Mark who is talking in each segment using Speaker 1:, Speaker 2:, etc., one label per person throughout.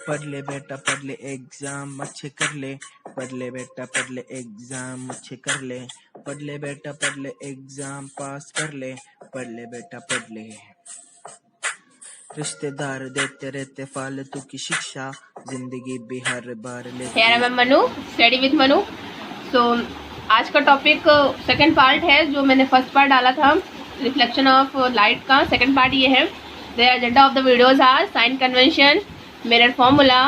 Speaker 1: पढ़ ले बेटा पढ़ ले एग्जाम अच्छे कर ले, पढ़ ले बेटा पढ़ ले एग्जाम अच्छे कर ले, पढ़ ले बेटा पढ़ ले एग्जाम पास कर ले, पढ़ ले बेटा पढ़ ले। रिश्तेदार देते रहते फालतू की शिक्षा, जिंदगी भी हर बार लेती।
Speaker 2: Here I am Manu, study with Manu. So आज का टॉपिक सेकंड पार्ट है, जो मैंने फर्स्ट पार्ट डाला था रिफ्लेक्शन ऑफ लाइट का। सेकंड पार्ट ये है। The agenda of the videos are sign convention, mirror formula,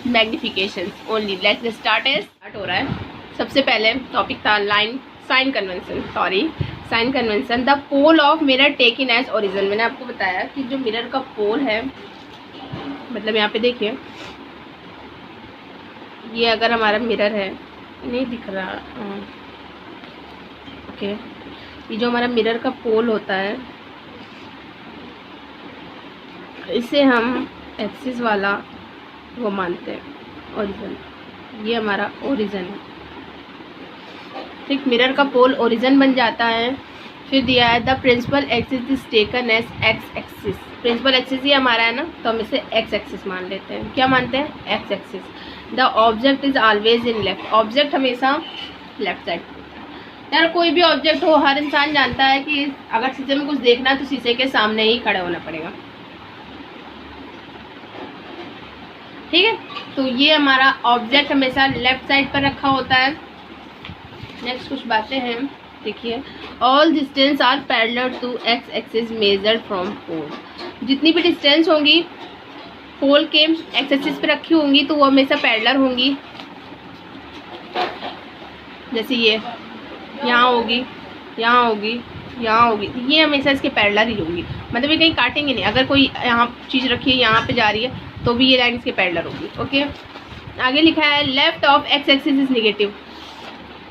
Speaker 2: magnification only. Let's start हो रहा है। सबसे पहले टॉपिक था sign convention. The pole of mirror taken as origin. मैंने आपको बताया कि जो मिरर का पोल है, मतलब यहाँ पे देखिए, ये अगर हमारा मिरर है, नहीं दिख रहा, ओके, ये जो हमारा मिरर का पोल होता है, इसे हम एक्सिस वाला वो मानते हैं ओरिजिन। ये हमारा ओरिजिन है, ठीक। मिरर का पोल ओरिजिन बन जाता है। फिर दिया है the principal axis is taken as x axis. Principal axis ही हमारा है ना, तो हम इसे एक्स एक्सिस मान लेते हैं। क्या मानते हैं? X axis. The object is always in left. Object हमेशा लेफ्ट साइड पर होता है। यार कोई भी ऑब्जेक्ट हो, हर इंसान जानता है कि अगर शीशे में कुछ देखना है तो शीशे के सामने ही खड़े होना पड़ेगा, ठीक है। तो ये हमारा ऑब्जेक्ट हमेशा लेफ्ट साइड पर रखा होता है। नेक्स्ट कुछ बातें हैं, देखिए। All distance are parallel to X axis measured from pole. जितनी भी डिस्टेंस होंगी पोल के एक्स एक्सिस पे रखी होंगी तो वो हमेशा पैरेलल होंगी। जैसे ये यहाँ होगी, यहाँ होगी, यहाँ होगी, ये हमेशा इसके पैरेलल ही होंगी। मतलब ये कहीं काटेंगे नहीं। अगर कोई यहाँ चीज़ रखी है, यहाँ पे जा रही है, तो भी ये लाइन इसके पैरेलल होगी, ओके। आगे लिखा है left of x axis is negative.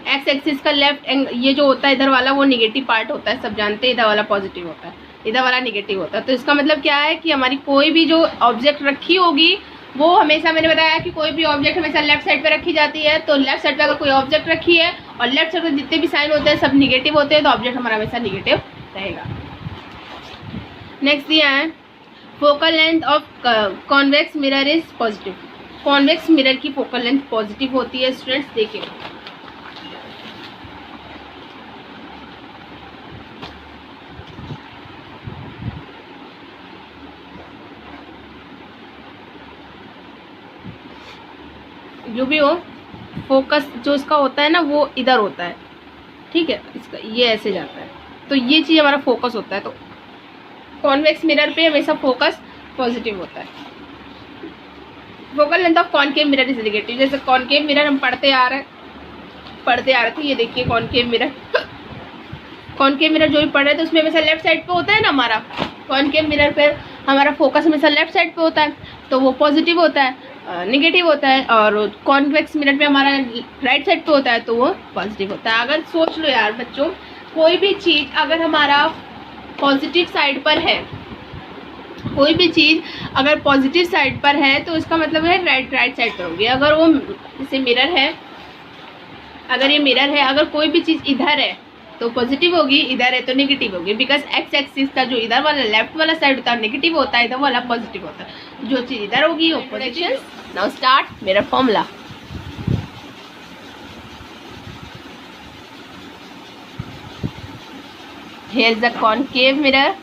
Speaker 2: X axis का लेफ्ट ये जो होता है इधर वाला, वो नेगेटिव पार्ट होता है, सब जानते हैं। इधर वाला पॉजिटिव होता है, इधर वाला नेगेटिव होता है। तो इसका मतलब क्या है कि हमारी कोई भी जो ऑब्जेक्ट रखी होगी, वो हमेशा, मैंने बताया कि कोई भी ऑब्जेक्ट हमेशा लेफ्ट साइड पे रखी जाती है। तो लेफ्ट साइड पे अगर कोई ऑब्जेक्ट रखी है और लेफ्ट साइड पे जितने भी साइन होते हैं सब निगेटिव होते हैं, तो ऑब्जेक्ट हमारा हमेशा निगेटिव रहेगा। नेक्स्ट दिया है focal length of convex mirror is positive. Convex mirror की फोकल लेंथ पॉजिटिव होती है स्टूडेंट्स। देखिए जो भी हो, फोकस जो इसका होता है ना, वो इधर होता है, ठीक है। इसका ये ऐसे जाता है, तो ये चीज़ हमारा फोकस होता है। तो कॉन्वेक्स मिरर पे हमेशा फोकस पॉजिटिव होता है। Focal length of concave mirror is negative. जैसे कॉनकेव मिरर हम पढ़ते आ रहे थे, ये देखिए कॉनकेव मिरर। कॉनकेव मिरर जो भी पढ़ रहे थे उसमें हमेशा लेफ्ट साइड पे होता है ना हमारा। कॉनकेव मिरर पे हमारा फोकस हमेशा लेफ्ट साइड पे होता है, तो वो पॉजिटिव होता है, नेगेटिव होता है। और कॉन्वेक्स मिरर पे हमारा राइट साइड पे होता है, तो वो पॉजिटिव होता है। अगर सोच लो यार बच्चों, कोई भी चीज़ अगर हमारा पॉजिटिव साइड पर है, कोई भी चीज़ अगर पॉजिटिव साइड पर है, तो इसका मतलब है राइट साइड पर होगी। अगर वो जैसे मिरर है, अगर ये मिरर है, अगर कोई भी चीज़ इधर है तो पॉजिटिव होगी, इधर है तो नेगेटिव होगी। बिकॉज एक्स एक्सिस का जो इधर वाला लेफ्ट वाला साइड होता है नेगेटिव होता है, इधर वाला पॉजिटिव होता है। जो चीज़ इधर होगी वो positive. Now start mirror formula. Here is the concave mirror,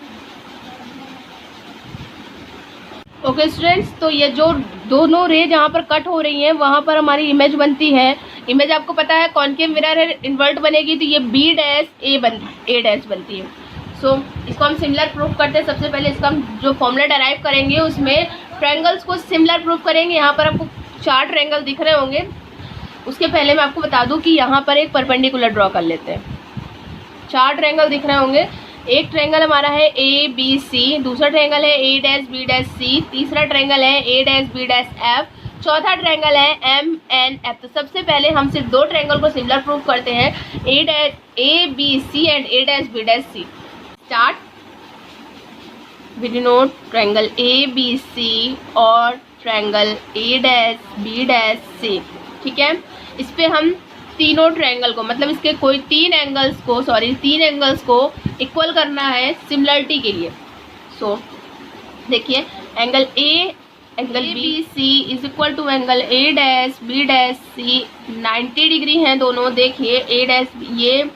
Speaker 2: okay students. तो ये जो दोनों रे जहाँ पर कट हो रही हैं, वहाँ पर हमारी इमेज बनती है। इमेज आपको पता है कॉनकेव मिरर है, इन्वर्ट बनेगी, तो ये बी डैश ए डैश बनती है। सो इसको हम सिमिलर प्रूफ करते हैं। सबसे पहले इसका हम जो फॉर्मूला डराइव करेंगे उसमें ट्रायंगल्स को सिमिलर प्रूफ करेंगे। यहाँ पर आपको 4 ट्रायंगल दिख रहे होंगे। उसके पहले मैं आपको बता दूँ कि यहाँ पर एक परपेंडिकुलर ड्रॉ कर लेते हैं। 4 ट्रायंगल दिख रहे होंगे। एक ट्रायंगल हमारा है ए बी सी, दूसरा ट्रायंगल है ए डैश बी डैश सी, तीसरा ट्रायंगल है ए डैश बी डैश एफ, चौथा ट्रायंगल है एम एन एफ। तो सबसे पहले हम सिर्फ 2 ट्रायंगल को सिमिलर प्रूफ करते हैं, A B C and A dash B dash C. Start. We denote triangle A B C और triangle A dash B dash C, ठीक है। इस पे हम तीनों ट्रायंगल को, मतलब इसके कोई 3 एंगल्स को इक्वल करना है सिमिलरिटी के लिए। सो देखिए angle A angle B C is equal to angle A dash B dash C 90 degree हैं दोनों। देखिए ए डैश ये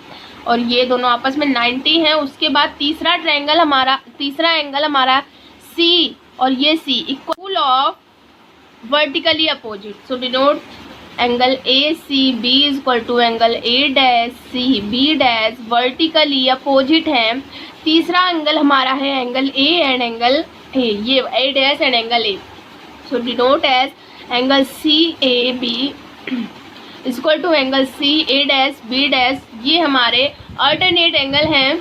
Speaker 2: और ये दोनों आपस में 90 हैं। उसके बाद तीसरा एंगल हमारा सी और ये C equal of vertically opposite. So denote angle A C B is equal to angle A dash C B dash vertically opposite है। तीसरा एंगल हमारा है angle A and angle A, ये A dash and angle A. So denote as angle C A B is equal to angle C A dash B dash. ये हमारे alternate angle हैं।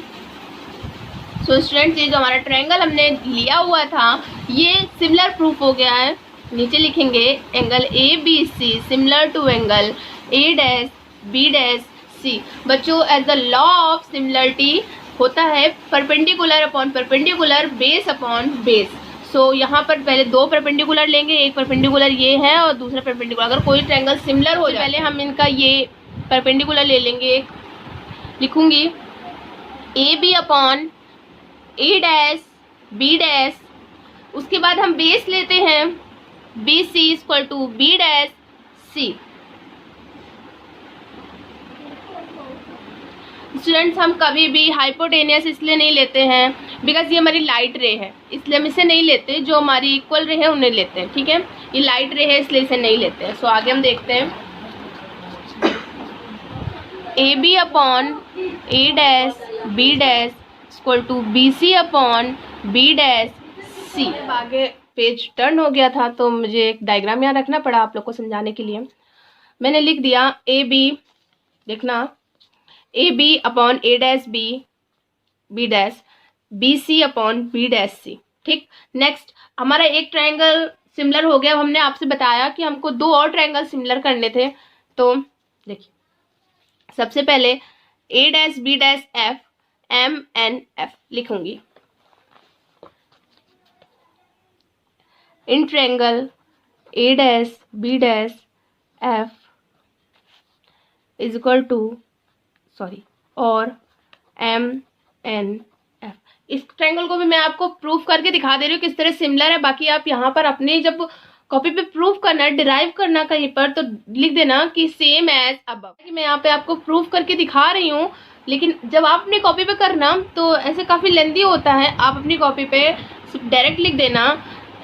Speaker 2: So students ये जो हमारा triangle हमने लिया हुआ था ये सिमिलर प्रूफ हो गया है। नीचे लिखेंगे angle A B C similar to angle A dash B dash C. बच्चों as the law of similarity होता है perpendicular upon perpendicular, base upon base. So यहाँ पर पहले दो परपेंडिकुलर लेंगे, एक परपेंडिकुलर ये है और दूसरा परपेंडिकुलर। अगर कोई ट्रायंगल सिमिलर हो जाए पहले हम इनका ये परपेंडिकुलर ले लेंगे। लिखूंगी A B upon A dash B dash. उसके बाद हम बेस लेते हैं B C equal to B dash C. Students हम कभी भी हाइपोटेनियस इसलिए नहीं लेते हैं बिकॉज ये हमारी लाइट रे है, इसलिए हम इसे नहीं लेते। जो हमारी इक्वल रे है उन्हें लेते हैं, ठीक है। ये लाइट रे है इसलिए इसे नहीं लेते हैं। सो आगे हम देखते हैं A B upon A dash B dash equal to B C upon B dash C. आगे पेज टर्न हो गया था तो मुझे एक डायग्राम यहाँ रखना पड़ा आप लोग को समझाने के लिए। मैंने लिख दिया ए बी, देखना A B upon A dash B B dash B C upon B dash C, ठीक। नेक्स्ट हमारा एक ट्रायंगल सिमिलर हो गया। हमने आपसे बताया कि हमको दो और ट्रायंगल सिमिलर करने थे। तो देखिए सबसे पहले A dash B dash F M N F लिखूंगी। In triangle A dash B dash F is equal to और एम एन एफ। इस ट्रायंगल को भी मैं आपको प्रूफ करके दिखा दे रही हूँ किस तरह सिमिलर है। बाकी आप यहाँ पर अपने जब कॉपी पे प्रूफ करना, डिराइव करना कहीं पर, तो लिख देना कि सेम एज अबव। मैं यहाँ पे आपको प्रूफ करके दिखा रही हूँ, लेकिन जब आप अपनी कॉपी पे करना तो ऐसे काफ़ी लेंदी होता है। आप अपनी कॉपी पे डायरेक्ट लिख देना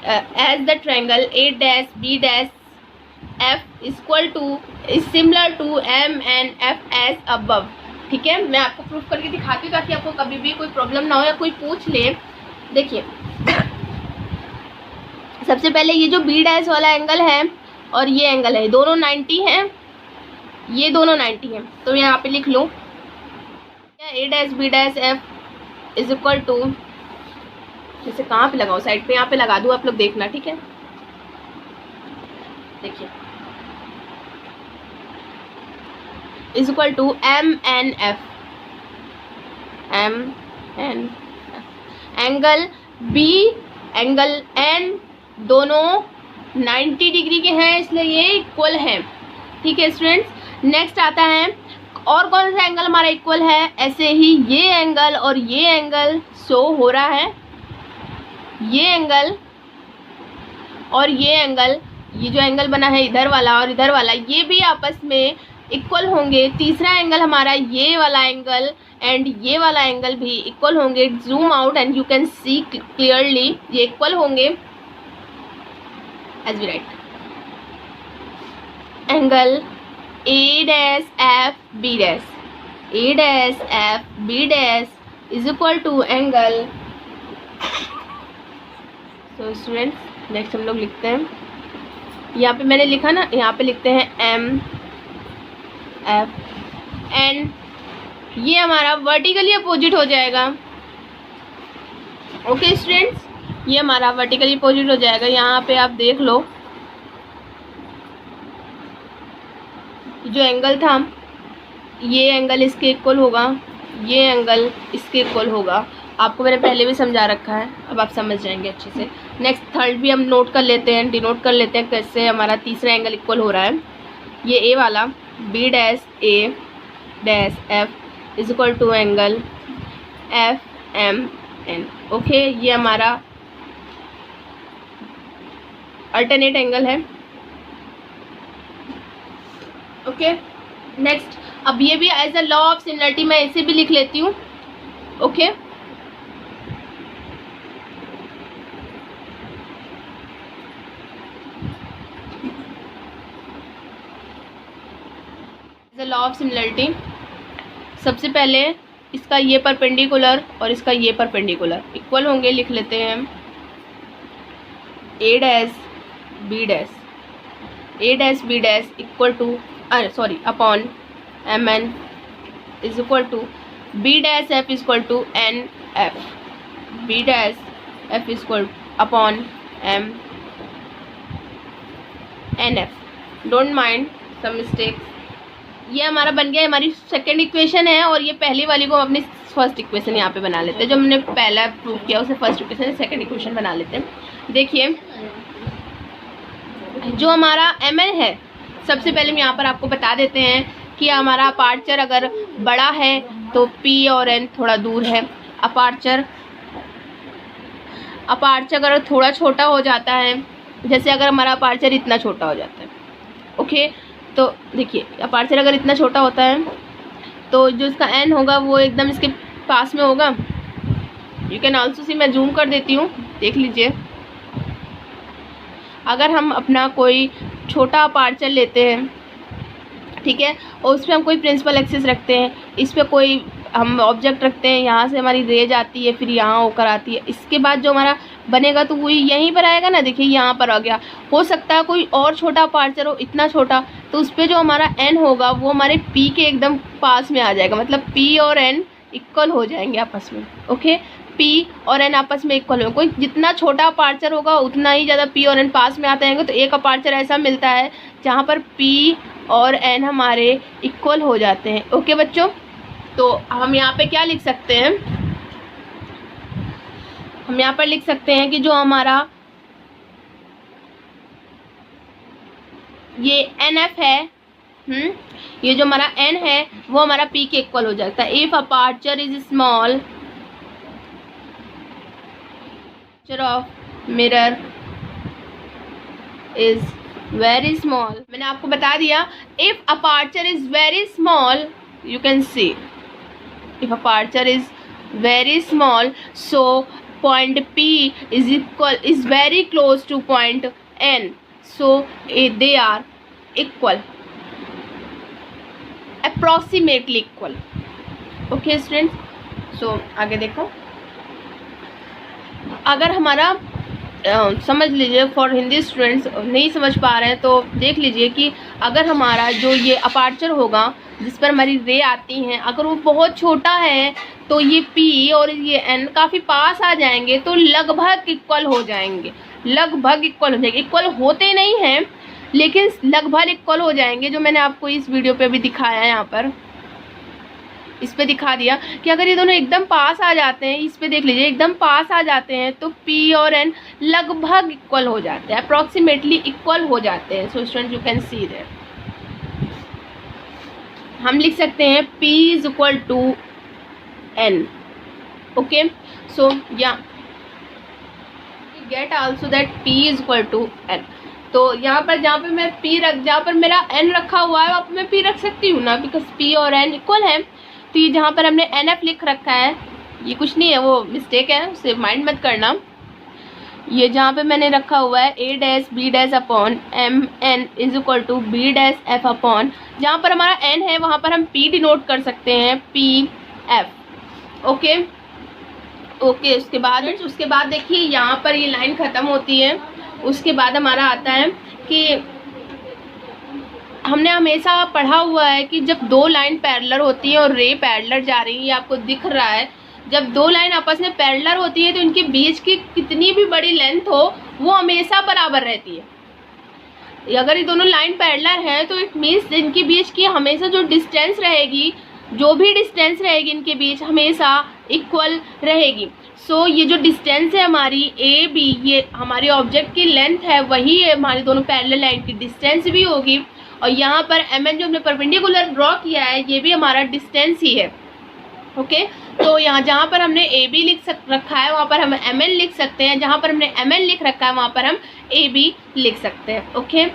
Speaker 2: as the triangle A dash B dash F equal to is similar to M N F as above, ठीक है। मैं आपको प्रूफ करके दिखाती हूँ ताकि आपको कभी भी कोई प्रॉब्लम ना हो या कोई पूछ ले। देखिए सबसे पहले ये जो बी डैश वाला एंगल है और ये एंगल है, दोनों 90 हैं, ये दोनों 90 हैं। तो यहाँ पे लिख लो A dash B dash F is equal to, जैसे कहाँ पे लगाओ, साइड पे यहाँ पे लगा दूँ, आप लोग देखना, ठीक है। देखिए is equal to M N F angle B angle N दोनों 90 डिग्री के हैं इसलिए ये इक्वल है, ठीक है स्टूडेंट्स। नेक्स्ट आता है और कौन सा एंगल हमारा इक्वल है। ऐसे ही ये एंगल और ये एंगल शो हो रहा है, ये एंगल और ये एंगल, ये जो एंगल बना है इधर वाला और इधर वाला, ये भी आपस में इक्वल होंगे। तीसरा एंगल हमारा ये वाला एंगल एंड ये वाला एंगल भी इक्वल होंगे। Zoom out and you can see clearly ये इक्वल होंगे as we write. Angle A dash F B dash, A dash F B dash is equal to angle. तो स्टूडेंट्स नेक्स्ट हम लोग लिखते हैं, यहाँ पे मैंने लिखा ना, यहाँ पे लिखते हैं एम एफ एंड ये हमारा वर्टिकली अपोजिट हो जाएगा। ओके स्टूडेंट्स, ये हमारा वर्टिकली अपोजिट हो जाएगा। यहाँ पे आप देख लो जो एंगल था ये एंगल इसके इक्वल होगा, ये एंगल इसके इक्वल होगा। आपको मैंने पहले भी समझा रखा है, अब आप समझ जाएंगे अच्छे से। नेक्स्ट थर्ड भी हम नोट कर लेते हैं, डिनोट कर लेते हैं कैसे हमारा तीसरा एंगल इक्वल हो रहा है। ये ए वाला B dash A dash F is equal to angle F M N. Okay, ये हमारा अल्टरनेट एंगल है। ओके नेक्स्ट, अब ये भी as a law of similarity मैं इसे भी लिख लेती हूँ। Okay as a law of similarity, सबसे पहले इसका ये परपेंडिकुलर और इसका ये परपेंडिकुलर इक्वल होंगे, लिख लेते हैं हम A dash B dash, A dash B dash equal to upon M N is equal to B dash F is equal to N F, B dash F is equal upon M N F. Don't mind some mistakes. ये हमारा बन गया, हमारी second equation है, और ये पहली वाली को हम अपनी फर्स्ट इक्वेशन यहाँ पे बना लेते हैं। जो हमने पहला प्रूव किया उसे फर्स्ट इक्वेशन, सेकेंड इक्वेशन बना लेते हैं। देखिए जो हमारा एम एन है, सबसे पहले हम यहाँ पर आपको बता देते हैं कि हमारा अपार्चर अगर बड़ा है तो पी और एन थोड़ा दूर है। अपार्चर अगर थोड़ा छोटा हो जाता है, जैसे अगर हमारा अपार्चर इतना छोटा हो जाता है, ओके, तो देखिए अपार्चर अगर इतना छोटा होता है तो जो इसका एन होगा वो एकदम इसके पास में होगा। यू कैन ऑल्सो सी, मैं जूम कर देती हूँ, देख लीजिए। अगर हम अपना कोई छोटा अपार्चर लेते हैं, ठीक है, और उस पर हम कोई प्रिंसिपल एक्सिस रखते हैं, इस पर कोई हम ऑब्जेक्ट रखते हैं, यहाँ से हमारी रेज आती है, फिर यहाँ होकर आती है, इसके बाद जो हमारा बनेगा तो वही यहीं पर आएगा ना। देखिए यहाँ पर आ गया। हो सकता है कोई और छोटा अपार्चर हो, इतना छोटा, तो उस पर जो हमारा एन होगा वो हमारे पी के एकदम पास में आ जाएगा, मतलब पी और एन इक्वल हो जाएंगे आपस में। ओके, पी और एन आपस में इक्वल हो, कोई जितना छोटा अपार्चर होगा उतना ही ज़्यादा पी और एन पास में आते रहेंगे। तो एक अपार्चर ऐसा मिलता है जहाँ पर पी और एन हमारे इक्वल हो जाते हैं। ओके बच्चों, तो हम यहाँ पे क्या लिख सकते हैं, हम यहाँ पर लिख सकते हैं कि जो हमारा ये एन एफ है, ये जो हमारा एन है वो हमारा पी के इक्वल हो जाता है। If aperture is small, of mirror is very small, मैंने आपको बता दिया। If aperture is very small, you can see if aperture is very small, so point P is very close to point N, so they are equal, approximately equal. Okay students, so आगे देखो, अगर हमारा समझ लीजिए, for Hindi students नहीं समझ पा रहे हैं तो देख लीजिए कि अगर हमारा जो ये अपार्चर होगा जिस पर हमारी रे आती हैं, अगर वो बहुत छोटा है तो ये P और ये N काफ़ी पास आ जाएंगे, तो लगभग इक्वल हो जाएंगे, लगभग इक्वल हो जाएंगे। इक्वल होते नहीं हैं लेकिन लगभग इक्वल हो जाएंगे, जो मैंने आपको इस वीडियो पे भी दिखाया है। यहाँ पर इस पे दिखा दिया कि अगर ये दोनों एकदम पास आ जाते हैं, इस पे देख लीजिए एकदम पास आ जाते हैं, तो P और N लगभग इक्वल हो जाते हैं, अप्रॉक्सीमेटली इक्वल हो जाते हैं। So student you can see that, हम लिख सकते हैं P is equal to N। Okay, so ya get also that P is equal to N। तो यहाँ पर जहाँ पे मैं जहाँ पर मेरा N रखा हुआ है वहाँ पर मैं P रख सकती हूँ ना, बिकॉज P और N इक्वल है। तो ये जहाँ पर हमने NF लिख रखा है, ये कुछ नहीं है, वो मिस्टेक है, उसे माइंड मत करना। ये जहाँ पे मैंने रखा हुआ है A dash B dash upon M N is equal to B dash F upon, जहाँ पर हमारा N है वहाँ पर हम P डिनोट कर सकते हैं, P F। ओके ओके, उसके बाद देखिए यहाँ पर ये लाइन ख़त्म होती है। उसके बाद हमारा आता है कि हमने हमेशा पढ़ा हुआ है कि जब दो लाइन पैरेलल होती है और रे पैरेलल जा रही है, ये आपको दिख रहा है, जब दो लाइन आपस में पैरेलल होती है तो इनके बीच की कितनी भी बड़ी लेंथ हो वो हमेशा बराबर रहती है। अगर ये दोनों लाइन पैरेलल है तो इट मीन्स इनके बीच की हमेशा जो डिस्टेंस रहेगी, जो भी डिस्टेंस रहेगी इनके बीच हमेशा इक्वल रहेगी। सो ये जो डिस्टेंस है हमारी ए बी, ये हमारी ऑब्जेक्ट की लेंथ है, वही है हमारी दोनों पैरेलल लाइन की डिस्टेंस भी होगी। और यहाँ पर एम एन जो हमने परपेंडिकुलर ड्रॉ किया है ये भी हमारा डिस्टेंस ही है। ओके, तो यहाँ जहाँ पर हमने ए बी रखा है वहाँ पर हम एम एन लिख सकते हैं, जहाँ पर हमने एम एन लिख रखा है वहाँ पर हम ए बी लिख सकते हैं। ओके,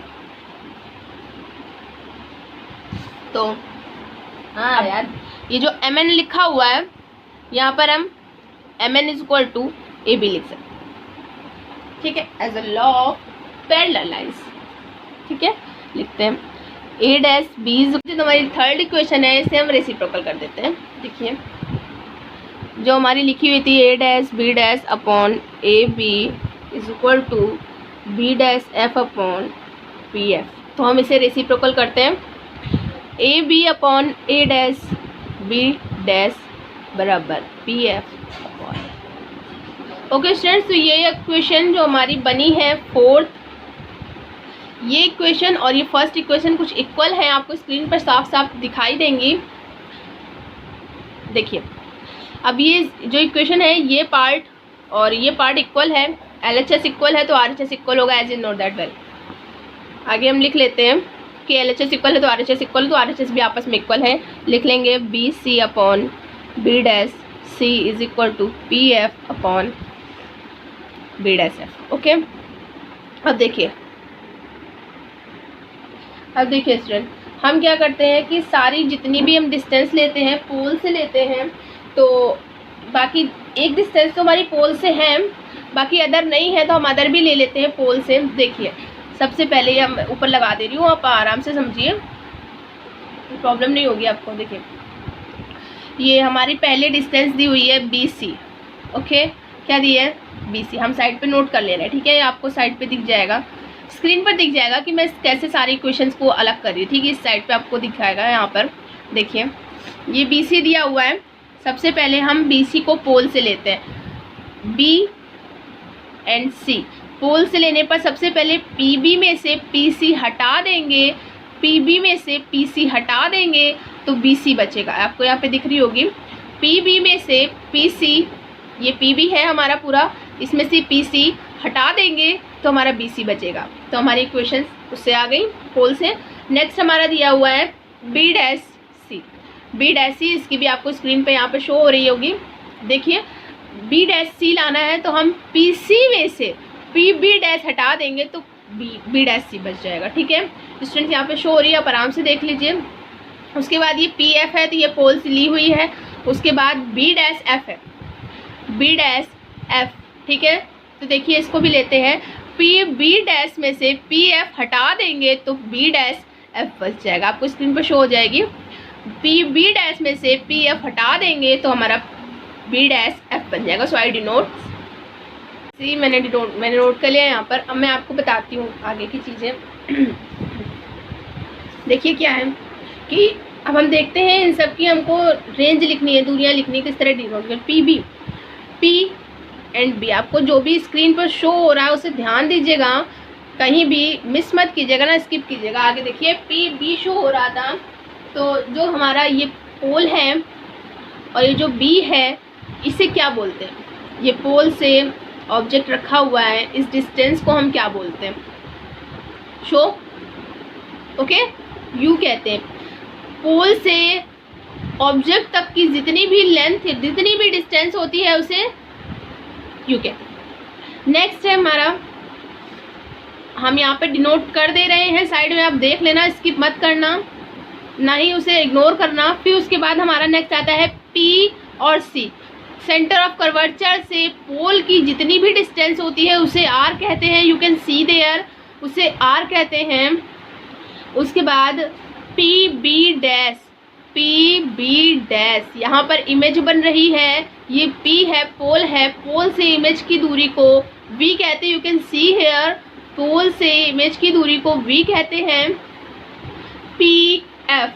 Speaker 2: तो हाँ यार, ये जो एम एन लिखा हुआ है यहाँ पर हम M N is equal to A B लिख सकते हैं। ठीक है, as a law of parallel lines. ठीक है, लिखते हैं ए डैश बी इज, जो हमारी थर्ड इक्वेशन है इसे हम रेसिप्रोकल कर देते हैं। देखिए जो हमारी लिखी हुई थी A dash B dash upon A B is equal to B dash F upon P F, तो हम इसे रेसिप्रोकल करते हैं। A B upon A dash B dash बराबर P F upon. Okay students, तो ये इक्वेशन जो हमारी बनी है फोर्थ, ये इक्वेशन और ये फर्स्ट इक्वेशन कुछ इक्वल है, आपको स्क्रीन पर साफ साफ दिखाई देंगी। देखिए अब ये जो इक्वेशन है ये पार्ट और ये पार्ट इक्वल है, LHS इक्वल है तो RHS इक्वल होगा, as in note that well. आगे हम लिख लेते हैं कि LHS इक्वल है तो RHS इक्वल, तो RHS भी आपस में इक्वल है। लिख लेंगे B C upon B dash C is equal to P F upon B dash F. Okay, अब देखिए स्टूडेंट, हम क्या करते हैं कि सारी जितनी भी हम डिस्टेंस लेते हैं पोल से लेते हैं, तो बाकी एक डिस्टेंस तो हमारी पोल से है, बाकी अदर नहीं है तो हम अदर भी ले लेते हैं पोल से। देखिए सबसे पहले हम ऊपर लगा दे रही हूँ, आप आराम से समझिए, प्रॉब्लम नहीं होगी आपको। देखिए ये हमारी पहले डिस्टेंस दी हुई है BC। ओके, क्या दी है BC, हम साइड पे नोट कर ले रहे हैं। ठीक है, आपको साइड पे दिख जाएगा, स्क्रीन पर दिख जाएगा कि मैं कैसे सारी इक्वेशंस को अलग कर रही हूँ। ठीक है, इस साइड पे आपको दिखाएगा। यहाँ पर देखिए ये BC दिया हुआ है, सबसे पहले हम BC को पोल से लेते हैं, B एंड C। पोल से लेने पर सबसे पहले PB में से PC हटा देंगे, PB में से PC हटा देंगे तो BC बचेगा। आपको यहाँ पे दिख रही होगी, PB में से PC, ये PB है हमारा पूरा, इसमें से PC हटा देंगे तो हमारा BC बचेगा। तो हमारी इक्वेशन उससे आ गई पोल से। नेक्स्ट हमारा दिया हुआ है B dash C, B dash C, इसकी भी आपको स्क्रीन पे यहाँ पे शो हो रही होगी। देखिए B डैश C लाना है तो हम PC में से PB डैश हटा देंगे तो B डैश C बच जाएगा। ठीक है स्टूडेंट, यहाँ पे शो हो रही है, आप आराम से देख लीजिए। उसके बाद ये PF है तो ये पोल से ली हुई है। उसके बाद B डैश F है, B डैश F। ठीक है, तो देखिए इसको भी लेते हैं, B डैश में से PF हटा देंगे तो B डैश F बच जाएगा। आपको स्क्रीन पर शो हो जाएगी, B डैश में से PF हटा देंगे तो हमारा B डैश F बन जाएगा। सो आई डिनोट सी, मैंने नोट कर लिया यहाँ पर। अब मैं आपको बताती हूँ आगे की चीज़ें। देखिए क्या है कि अब हम देखते हैं इन सब की हमको रेंज लिखनी है, दूरियाँ लिखनी है, किस तरह डिनोट कर। P एंड B, आपको जो भी स्क्रीन पर शो हो रहा है उसे ध्यान दीजिएगा, कहीं भी मिस मत कीजिएगा ना, स्किप कीजिएगा। आगे देखिए PB शो हो रहा था, तो जो हमारा ये पोल है और ये जो B है इसे क्या बोलते हैं? ये पोल से ऑब्जेक्ट रखा हुआ है, इस डिस्टेंस को हम क्या बोलते हैं? शो। ओके, यू कहते हैं। पोल से ऑब्जेक्ट तक की जितनी भी लेंथ, जितनी भी डिस्टेंस होती है उसे यू कहते हैं। नेक्स्ट है हमारा, हम यहाँ पे डिनोट कर दे रहे हैं, साइड में आप देख लेना, स्किप मत करना, ना ही उसे इग्नोर करना। फिर उसके बाद हमारा नेक्स्ट आता है P और C। सेंटर ऑफ कर्वेचर से पोल की जितनी भी डिस्टेंस होती है उसे R कहते हैं, यू कैन सी देयर, उसे R कहते हैं। उसके बाद PB डैश, PB डैश, यहाँ पर इमेज बन रही है, ये P है, पोल है, पोल से इमेज की दूरी को V कहते हैं, यू कैन सी हेयर। पोल से इमेज की दूरी को V कहते हैं। PF,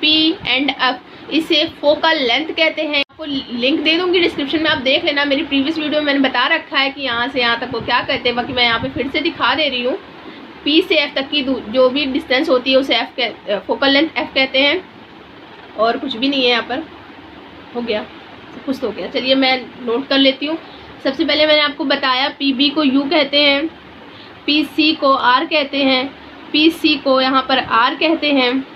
Speaker 2: P एंड F, इसे फोकल लेंथ कहते हैं। आपको लिंक दे दूंगी डिस्क्रिप्शन में, आप देख लेना। मेरी प्रीवियस वीडियो में मैंने बता रखा है कि यहाँ से यहाँ तक को क्या कहते हैं, बाकी मैं यहाँ पे फिर से दिखा दे रही हूँ। P से F तक की जो भी डिस्टेंस होती है उसे फोकल लेंथ F कहते हैं, और कुछ भी नहीं है यहाँ पर। हो गया, सब कुछ तो हो गया। चलिए मैं नोट कर लेती हूँ। सबसे पहले मैंने आपको बताया PB को U कहते हैं, PC को R कहते हैं, PC को यहाँ पर R कहते हैं,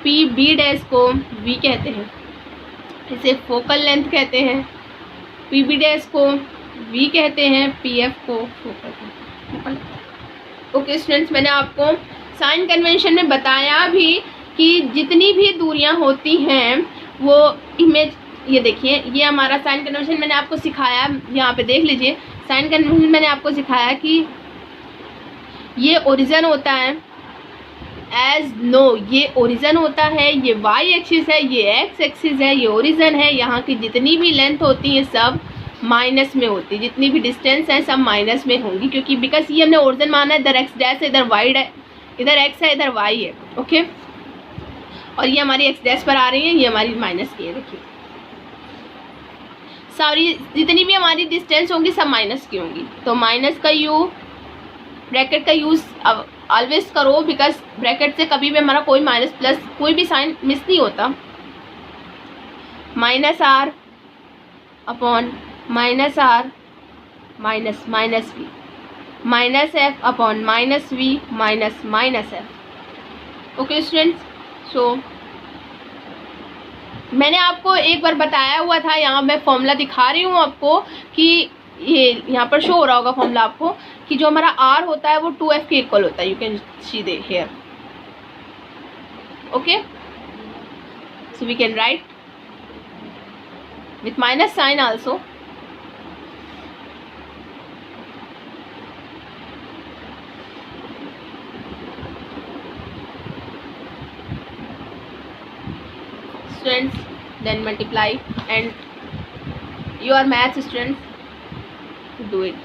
Speaker 2: PB डैश को V कहते हैं। इसे फोकल लेंथ कहते हैं, पीबी डैश को वी कहते हैं, पीएफ को फोकल। ओके स्टूडेंट्स, मैंने आपको साइन कन्वेंशन में बताया भी कि जितनी भी दूरियां होती हैं वो इमेज, ये देखिए ये हमारा साइन कन्वेंशन मैंने आपको सिखाया, यहाँ पे देख लीजिए साइन कन्वेंशन मैंने आपको सिखाया कि ये ओरिजिन होता है, एज नो ये ओरिजिन होता है, ये वाई एक्सिस है, ये एक्स एक्सिस है, ये ओरिजिन है। यहाँ की जितनी भी लेंथ होती है सब माइनस में होती है, जितनी भी डिस्टेंस है सब माइनस में होंगी, क्योंकि बिकॉज ये हमने ओरिजिन माना है, इधर एक्स डैश है, इधर वाई है, इधर एक्स है, इधर वाई है। ओके, और ये हमारी एक्स डैश पर आ रही है, ये हमारी माइनस की है। देखिए सारी जितनी भी हमारी डिस्टेंस होंगी सब माइनस की होंगी। तो माइनस का यू, ब्रैकेट का यूज़ ऑलवेज करो, बिकॉज ब्रैकेट से कभी भी हमारा कोई माइनस प्लस कोई भी साइन मिस नहीं होता। Minus R upon minus R minus minus V, minus F upon minus V minus minus F. Okay students, so मैंने आपको एक बार बताया हुआ था, यहाँ मैं फॉर्मूला दिखा रही हूँ आपको कि ये यहाँ पर शो हो रहा होगा फॉर्मूला आपको, कि जो हमारा r होता है वो 2f के इक्वल होता है। You can see they here. Okay, so we can write with minus sign also. Students, then multiply, and you are math students, do it.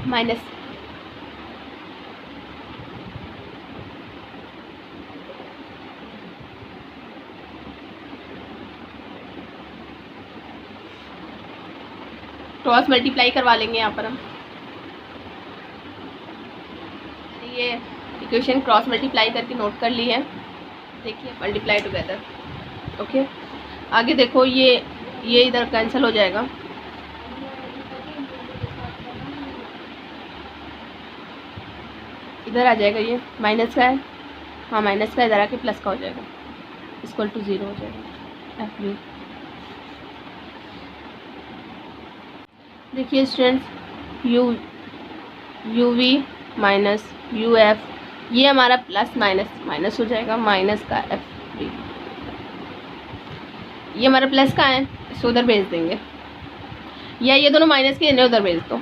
Speaker 2: Minus cross multiply करवा लेंगे यहाँ पर हम। ये इक्वेशन क्रॉस मल्टीप्लाई करके note कर ली है। देखिए मल्टीप्लाई टुगेदर। ओके, आगे देखो ये इधर कैंसिल हो जाएगा। इधर आ जाएगा, ये माइनस का है, हाँ माइनस का, इधर आके प्लस का हो जाएगा, इक्वल टू 0 हो जाएगा एफ वी। देखिए students, U V minus U F, ये हमारा प्लस माइनस माइनस हो जाएगा, माइनस का एफ वी। ये हमारा प्लस का है, इसको उधर भेज देंगे, या ये दोनों माइनस के इन्हें उधर भेज दो।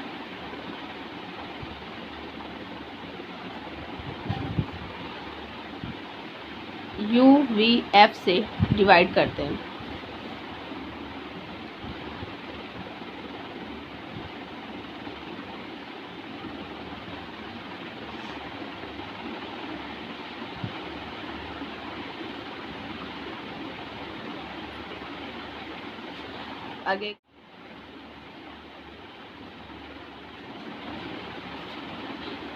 Speaker 2: यू वी एफ से डिवाइड करते हैं। आगे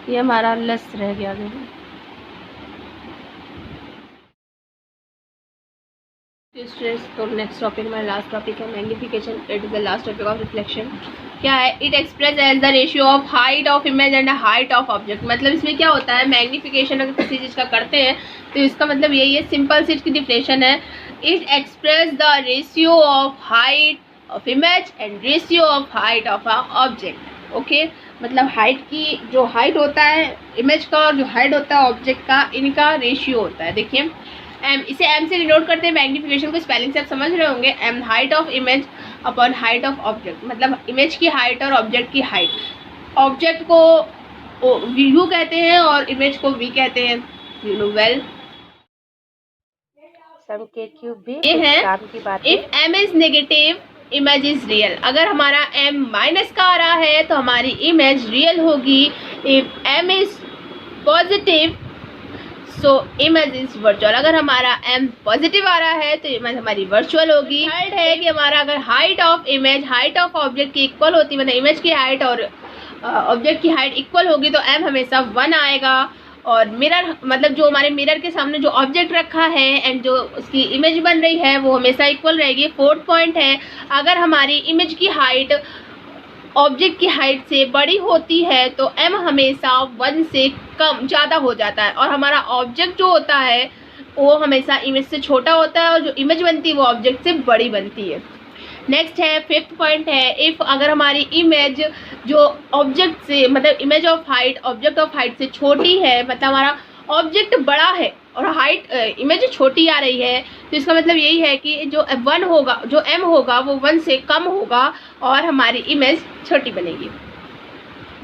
Speaker 2: ये हमारा लेस रह गया। आगे तो नेक्स्ट टॉपिक हमारा लास्ट टॉपिक है magnification. It is the last topic of reflection. क्या है? It express as the ratio of height of image and height of object. मतलब इसमें क्या होता है, मैग्निफिकेशन अगर किसी चीज़ का करते हैं तो इसका मतलब यही है, सिंपल सी इसकी डिफिनेशन है। It express the ratio of height of image and ratio of height of object. Okay, मतलब हाइट की जो हाइट होता है इमेज का और जो हाइट होता है ऑब्जेक्ट का, इनका रेशियो होता है। देखिए एम, इसे एम से डिनोट करते हैं मैग्निफिकेशन को। स्पेलिंग से आप समझ रहे होंगे, M height of image upon height of object. मतलब इमेज की हाइट और ऑब्जेक्ट की हाइट। ऑब्जेक्ट को यू कहते हैं और इमेज को वी कहते हैं, यू नो वेल। ये है if M is negative image is real. अगर हमारा एम माइनस का आ रहा है तो हमारी इमेज रियल होगी। If M is positive so image is virtual. अगर हमारा एम पॉजिटिव आ रहा है तो इमेज हमारी वर्चुअल होगी। थर्ड है कि हमारा अगर height of image height of object की इक्वल होती, मतलब इमेज की हाइट और ऑब्जेक्ट की हाइट इक्वल होगी तो एम हमेशा 1 आएगा। और मिरर, मतलब जो हमारे मिरर के सामने जो ऑब्जेक्ट रखा है एंड जो उसकी इमेज बन रही है वो हमेशा इक्वल रहेगी। फोर्थ पॉइंट है, अगर हमारी इमेज की हाइट ऑब्जेक्ट की हाइट से बड़ी होती है तो m हमेशा 1 से कम ज़्यादा हो जाता है। और हमारा ऑब्जेक्ट जो होता है वो हमेशा इमेज से छोटा होता है और जो इमेज बनती है वो ऑब्जेक्ट से बड़ी बनती है। नेक्स्ट है 5th पॉइंट है, इफ़ अगर हमारी इमेज जो ऑब्जेक्ट से मतलब image of height object of height से छोटी है, मतलब हमारा ऑब्जेक्ट बड़ा है और हाइट इमेज छोटी आ रही है, तो इसका मतलब यही है कि जो 1 होगा, जो m होगा वो 1 से कम होगा और हमारी इमेज छोटी बनेगी।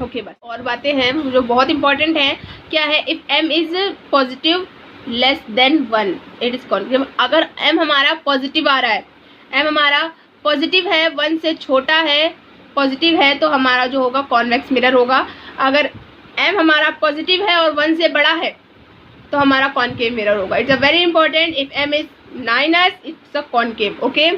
Speaker 2: ओके बस और बातें हैं जो बहुत इंपॉर्टेंट हैं। क्या है, if m is positive less than 1 it is concave. अगर m हमारा पॉजिटिव आ रहा है, m हमारा पॉजिटिव है, 1 से छोटा है, पॉजिटिव है, तो हमारा जो होगा कॉन्वेक्स मिरर होगा। अगर m हमारा पॉजिटिव है और 1 से बड़ा है तो हमारा कॉनकेव मिरर होगा। It's a very important, if m is 9s it's a concave. Okay.